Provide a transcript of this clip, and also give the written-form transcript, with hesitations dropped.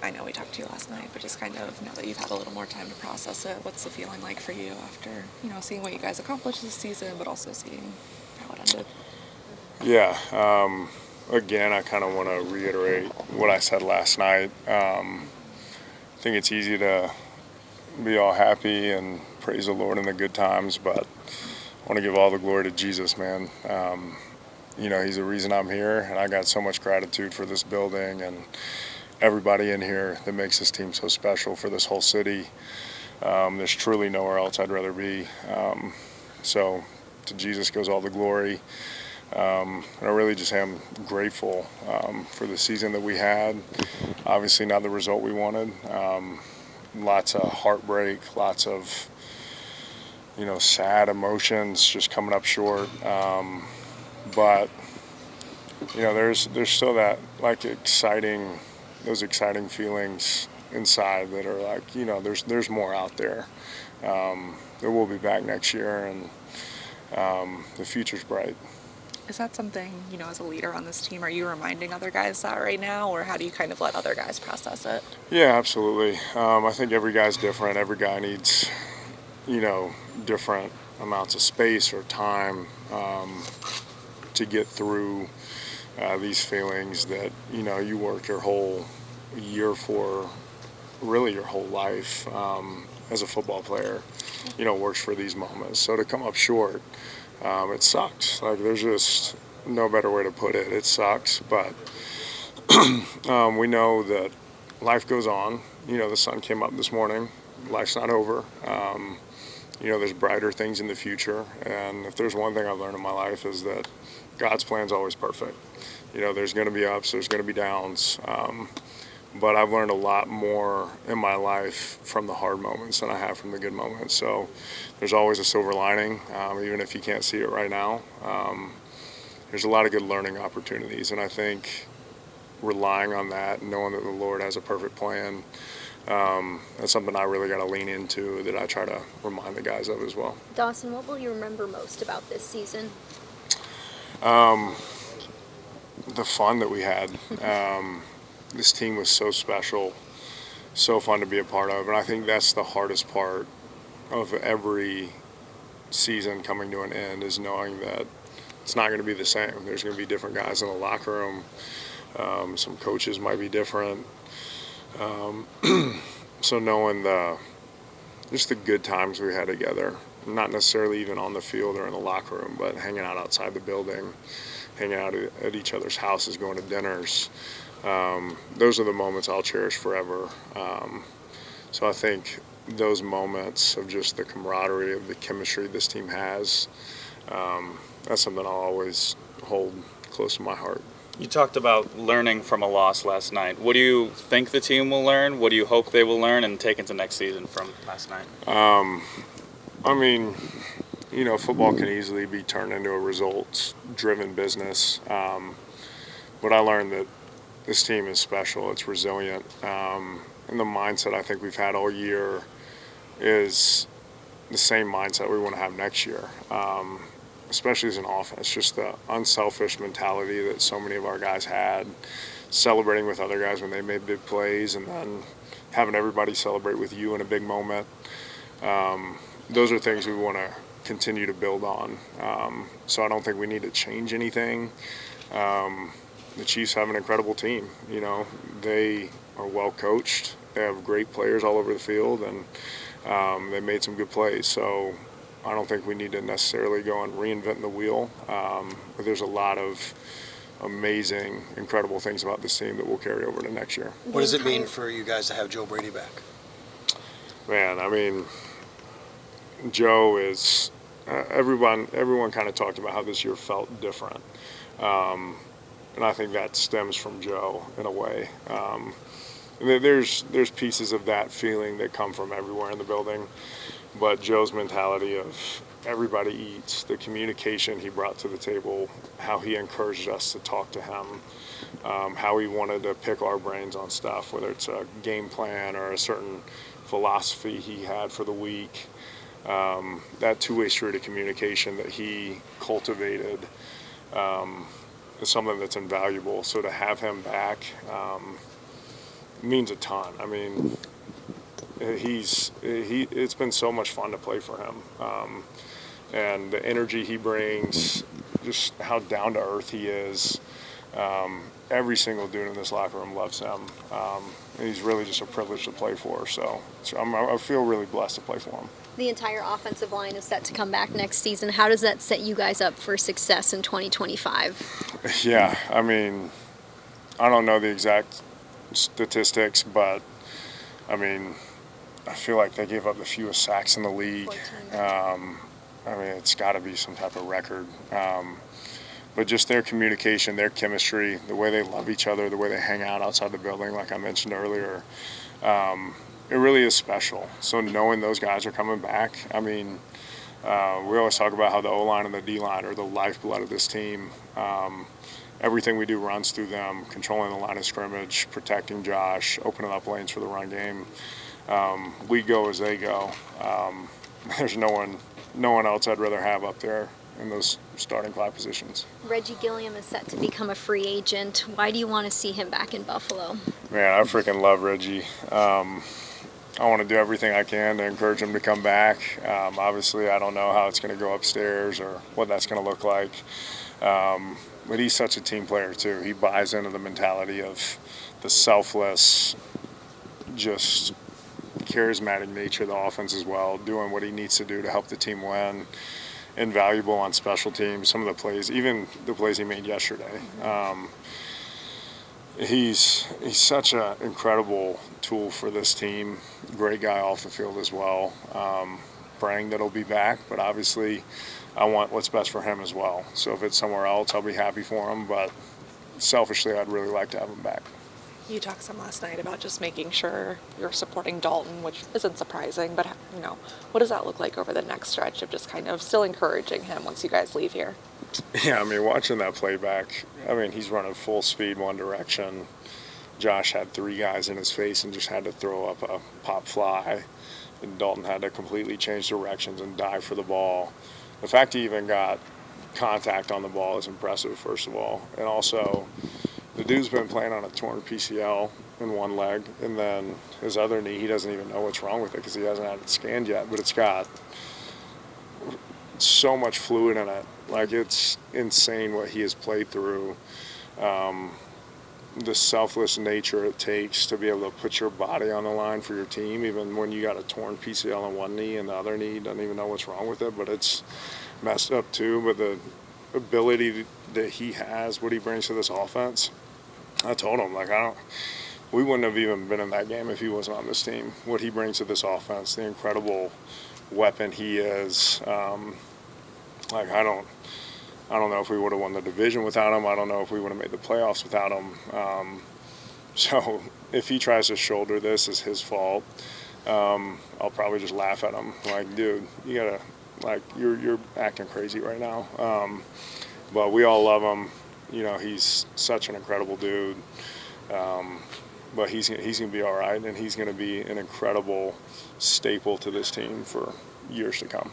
I know we talked to you last night, but just kind of now that you've had a little more time to process it, what's the feeling like for you after, seeing what you guys accomplished this season, but also seeing how it ended? Yeah. Again, I kind of want to reiterate what I said last night. I think it's easy to be all happy and praise the Lord in the good times, but I want to give all the glory to Jesus, man. He's the reason I'm here, and I got so much gratitude for this building and everybody in here that makes this team so special for this whole city. There's truly nowhere else I'd rather be. So to Jesus goes all the glory. And I really just am grateful for the season that we had. Obviously not the result we wanted. Lots of heartbreak, lots of sad emotions just coming up short. But there's still that those exciting feelings inside that are like, there's more out there. That we'll be back next year, and the future's bright. Is that something, as a leader on this team, are you reminding other guys that right now, or how do you kind of let other guys process it? Yeah, absolutely. I think every guy's different. Every guy needs, different amounts of space or time to get through these feelings that, you work your whole year for, really your whole life as a football player, works for these moments. So to come up short, it sucks. Like, there's just no better way to put it. It sucks, but we know that life goes on. The sun came up this morning. Life's not over. There's brighter things in the future. And if there's one thing I've learned in my life is that God's plan's always perfect. There's going to be ups, there's going to be downs. But I've learned a lot more in my life from the hard moments than I have from the good moments. So there's always a silver lining, even if you can't see it right now. There's a lot of good learning opportunities, and I think relying on that, knowing that the Lord has a perfect plan, that's something I really got to lean into, that I try to remind the guys of as well. Dawson, what will you remember most about this season? The fun that we had. This team was so special, so fun to be a part of, and I think that's the hardest part of every season coming to an end, is knowing that it's not going to be the same. There's going to be different guys in the locker room. Some coaches might be different. So knowing just the good times we had together, not necessarily even on the field or in the locker room, but hanging out outside the building, hanging out at each other's houses, going to dinners. Those are the moments I'll cherish forever. So I think those moments of just the camaraderie, of the chemistry this team has, that's something I'll always hold close to my heart. You talked about learning from a loss last night. What do you think the team will learn? What do you hope they will learn and take into next season from last night? Football can easily be turned into a results-driven business. But I learned that this team is special. It's resilient. And the mindset I think we've had all year is the same mindset we want to have next year, especially as an offense. Just the unselfish mentality that so many of our guys had, celebrating with other guys when they made big plays, and then having everybody celebrate with you in a big moment. Those are things we want to continue to build on. So I don't think we need to change anything. The Chiefs have an incredible team. They are well coached. They have great players all over the field, and they made some good plays. So I don't think we need to necessarily go and reinvent the wheel. But there's a lot of amazing, incredible things about this team that will carry over to next year. What does it mean for you guys to have Joe Brady back? Man, Joe is everyone kind of talked about how this year felt different. And I think that stems from Joe in a way. There's pieces of that feeling that come from everywhere in the building, but Joe's mentality of everybody eats, the communication he brought to the table, how he encouraged us to talk to him, how he wanted to pick our brains on stuff, whether it's a game plan or a certain philosophy he had for the week. That two-way street of communication that he cultivated is something that's invaluable. So to have him back, means a ton. I mean, it's been so much fun to play for him, and the energy he brings, just how down to earth he is. Every single dude in this locker room loves him, and he's really just a privilege to play for. So I feel really blessed to play for him. The entire offensive line is set to come back next season. How does that set you guys up for success in 2025? Yeah, I mean, I don't know the exact statistics, but I mean, I feel like they gave up the fewest sacks in the league. 14. I mean, it's got to be some type of record. But just their communication, their chemistry, the way they love each other, the way they hang out outside the building, like I mentioned earlier, it really is special. So knowing those guys are coming back, I mean, we always talk about how the O-line and the D-line are the lifeblood of this team. Everything we do runs through them, controlling the line of scrimmage, protecting Josh, opening up lanes for the run game. We go as they go. There's no one else I'd rather have up there in those starting 5 positions. Reggie Gilliam is set to become a free agent. Why do you want to see him back in Buffalo? Man, I freaking love Reggie. I want to do everything I can to encourage him to come back. Obviously, I don't know how it's going to go upstairs or what that's going to look like. But he's such a team player, too. He buys into the mentality of the selfless, just charismatic nature of the offense as well, doing what he needs to do to help the team win. Invaluable on special teams. Some of the plays, even the plays he made yesterday. He's such an incredible tool for this team. Great guy off the field as well. Praying that he'll be back, but obviously I want what's best for him as well. So if it's somewhere else, I'll be happy for him, but selfishly, I'd really like to have him back. You talked some last night about just making sure you're supporting Dalton, which isn't surprising, but what does that look like over the next stretch of just kind of still encouraging him once you guys leave here? Yeah, I mean, watching that playback, I mean, he's running full speed one direction. Josh had 3 guys in his face and just had to throw up a pop fly, and Dalton had to completely change directions and dive for the ball. The fact he even got contact on the ball is impressive, first of all, and also the dude's been playing on a torn PCL in one leg, and then his other knee, he doesn't even know what's wrong with it because he hasn't had it scanned yet, but it's got so much fluid in it. Like, it's insane what he has played through. The selfless nature it takes to be able to put your body on the line for your team, even when you got a torn PCL in one knee and the other knee doesn't even know what's wrong with it, but it's messed up too. But the ability that he has, what he brings to this offense, I told him, like, we wouldn't have even been in that game if he wasn't on this team. What he brings to this offense, the incredible weapon he is. Like, I don't know if we would have won the division without him. I don't know if we would have made the playoffs without him. So if he tries to shoulder this as his fault, I'll probably just laugh at him. Like, dude, you gotta, like, you're acting crazy right now. But we all love him. He's such an incredible dude. But he's gonna be all right, and he's gonna be an incredible staple to this team for years to come.